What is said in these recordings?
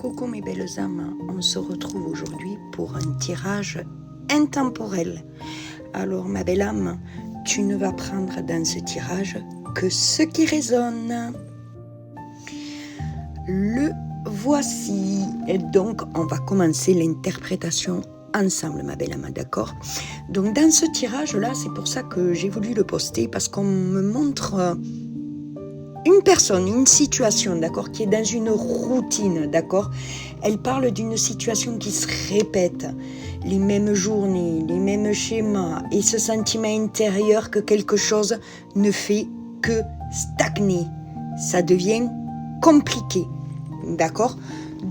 Coucou mes belles âmes, on se retrouve aujourd'hui pour un tirage intemporel. Alors ma belle âme, tu ne vas prendre dans ce tirage que ce qui résonne. Le voici. Et donc on va commencer l'interprétation ensemble ma belle âme, d'accord? Donc dans ce tirage là, c'est pour ça que j'ai voulu le poster, parce qu'on me montre une personne, une situation, d'accord, qui est dans une routine, d'accord. Elle parle d'une situation qui se répète, les mêmes journées, les mêmes schémas, et ce sentiment intérieur que quelque chose ne fait que stagner. Ça devient compliqué, d'accord.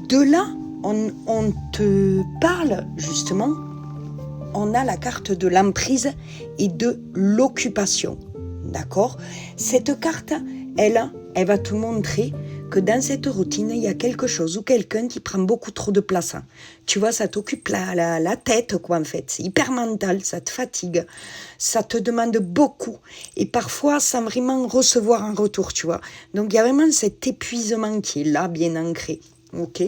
De là, on te parle justement, on a la carte de l'emprise et de l'occupation, d'accord. Cette carte, elle va te montrer que dans cette routine, il y a quelque chose ou quelqu'un qui prend beaucoup trop de place. Tu vois, ça t'occupe la tête, quoi, en fait. C'est hyper mental, ça te fatigue, ça te demande beaucoup. Et parfois, sans vraiment recevoir un retour, tu vois. Donc, il y a vraiment cet épuisement qui est là, bien ancré. OK ?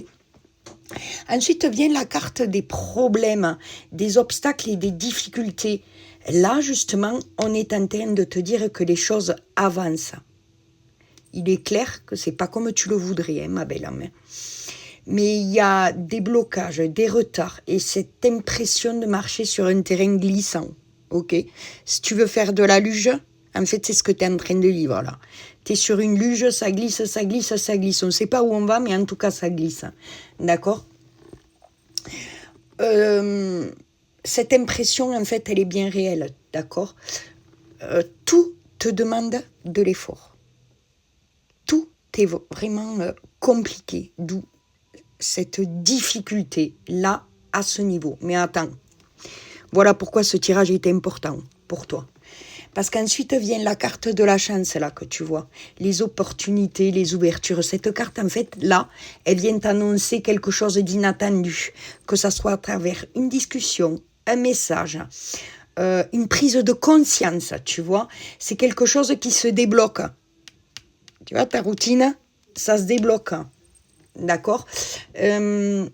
Ensuite vient la carte des problèmes, des obstacles et des difficultés. Là, justement, on est en train de te dire que les choses avancent. Il est clair que c'est pas comme tu le voudrais, hein, ma belle âme. Mais il y a des blocages, des retards et cette impression de marcher sur un terrain glissant. Ok ? Si tu veux faire de la luge, en fait, c'est ce que tu es en train de vivre là. Tu es sur une luge, ça glisse, ça glisse, ça glisse. On ne sait pas où on va, mais en tout cas, ça glisse. D'accord ? Cette impression, en fait, elle est bien réelle. D'accord ? Tout te demande de l'effort. Tout est vraiment compliqué, d'où cette difficulté là à ce niveau. Mais attends, voilà pourquoi ce tirage est important pour toi. Parce qu'ensuite vient la carte de la chance là que tu vois, les opportunités, les ouvertures. Cette carte en fait là, elle vient t'annoncer quelque chose d'inattendu, que ça soit à travers une discussion, un message, une prise de conscience, tu vois. C'est quelque chose qui se débloque. Tu vois, ta routine, ça se débloque. D'accord ? Et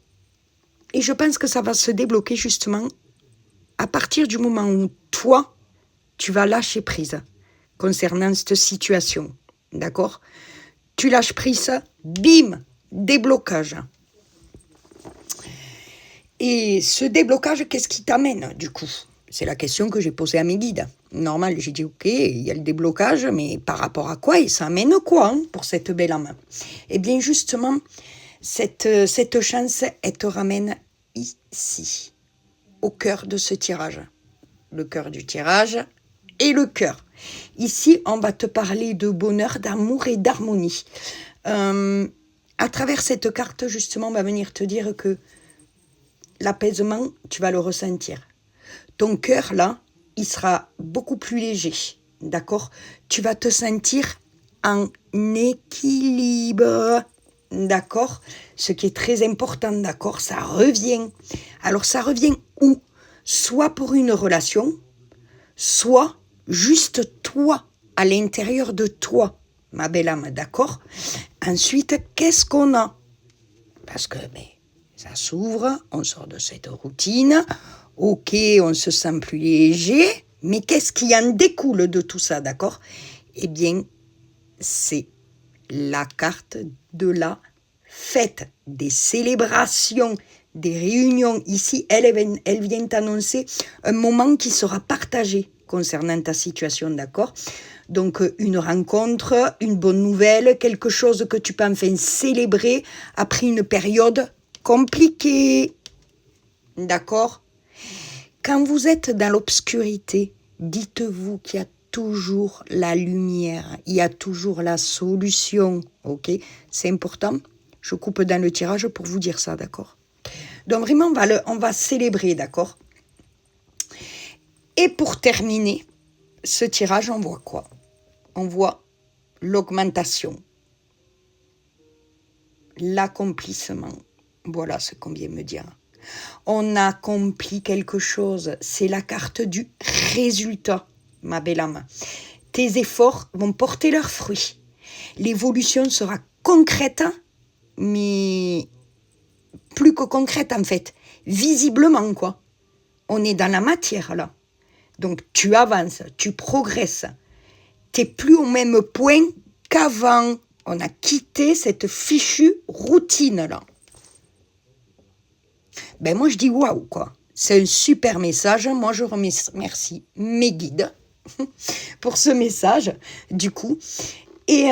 je pense que ça va se débloquer justement à partir du moment où toi, tu vas lâcher prise concernant cette situation. D'accord ? Tu lâches prise, bim, déblocage. Et ce déblocage, qu'est-ce qui t'amène du coup ? C'est la question que j'ai posée à mes guides. Normal, j'ai dit ok, il y a le déblocage, mais par rapport à quoi ? Et ça amène quoi pour cette belle âme ? Eh bien justement, cette chance, elle te ramène ici, au cœur de ce tirage. Le cœur du tirage et le cœur. Ici, on va te parler de bonheur, d'amour et d'harmonie. À travers cette carte, justement, on va venir te dire que l'apaisement, tu vas le ressentir. Ton cœur, là, il sera beaucoup plus léger, d'accord ? Tu vas te sentir en équilibre, d'accord ? Ce qui est très important, d'accord ? Ça revient. Alors, ça revient où ? Soit pour une relation, soit juste toi, à l'intérieur de toi, ma belle âme, d'accord ? Ensuite, qu'est-ce qu'on a ? Parce que ça s'ouvre, on sort de cette routine, ok, on se sent plus léger, mais qu'est-ce qui en découle de tout ça, d'accord ? Eh bien, c'est la carte de la fête, des célébrations, des réunions. Ici, elle vient t'annoncer un moment qui sera partagé concernant ta situation, d'accord ? Donc, une rencontre, une bonne nouvelle, quelque chose que tu peux enfin célébrer après une période compliquée, d'accord ? Quand vous êtes dans l'obscurité, dites-vous qu'il y a toujours la lumière, il y a toujours la solution, ok ? C'est important, je coupe dans le tirage pour vous dire ça, d'accord ? Donc vraiment, on va célébrer, d'accord ? Et pour terminer, ce tirage, on voit quoi ? On voit l'augmentation, l'accomplissement. Voilà ce qu'on vient me dire. On accomplit quelque chose. C'est la carte du résultat, ma belle âme. Tes efforts vont porter leurs fruits. L'évolution sera concrète, mais que concrète en fait. Visiblement, quoi. On est dans la matière, là. Donc, tu avances, tu progresses. Tu n'es plus au même point qu'avant. On a quitté cette fichue routine-là. Ben moi, je dis waouh, quoi. C'est un super message. Moi, je remercie mes guides pour ce message, du coup. Et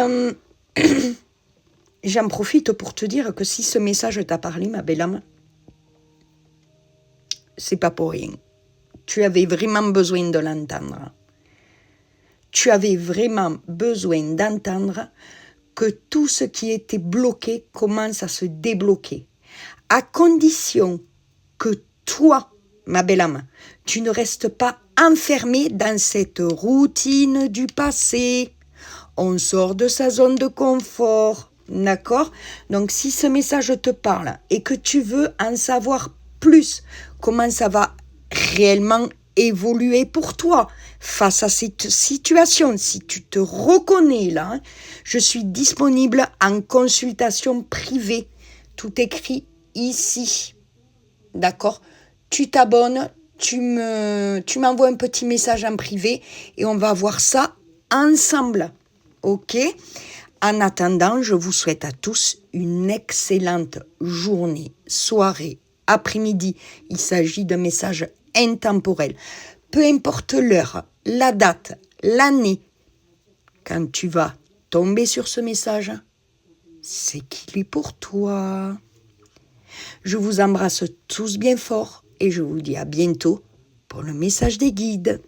j'en profite pour te dire que si ce message t'a parlé, ma belle âme, c'est pas pour rien. Tu avais vraiment besoin de l'entendre. Tu avais vraiment besoin d'entendre que tout ce qui était bloqué commence à se débloquer. À condition que toi, ma belle âme, tu ne restes pas enfermé dans cette routine du passé. On sort de sa zone de confort, d'accord? Donc si ce message te parle et que tu veux en savoir plus, comment ça va réellement évoluer pour toi face à cette situation, si tu te reconnais là, je suis disponible en consultation privée, tout écrit ici, d'accord? Tu t'abonnes, tu m'envoies un petit message en privé et on va voir ça ensemble, ok? En attendant, je vous souhaite à tous une excellente journée, soirée, après-midi. Il s'agit d'un message intemporel. Peu importe l'heure, la date, l'année, quand tu vas tomber sur ce message, c'est qu'il est pour toi. Je vous embrasse tous bien fort et je vous dis à bientôt pour le message des guides.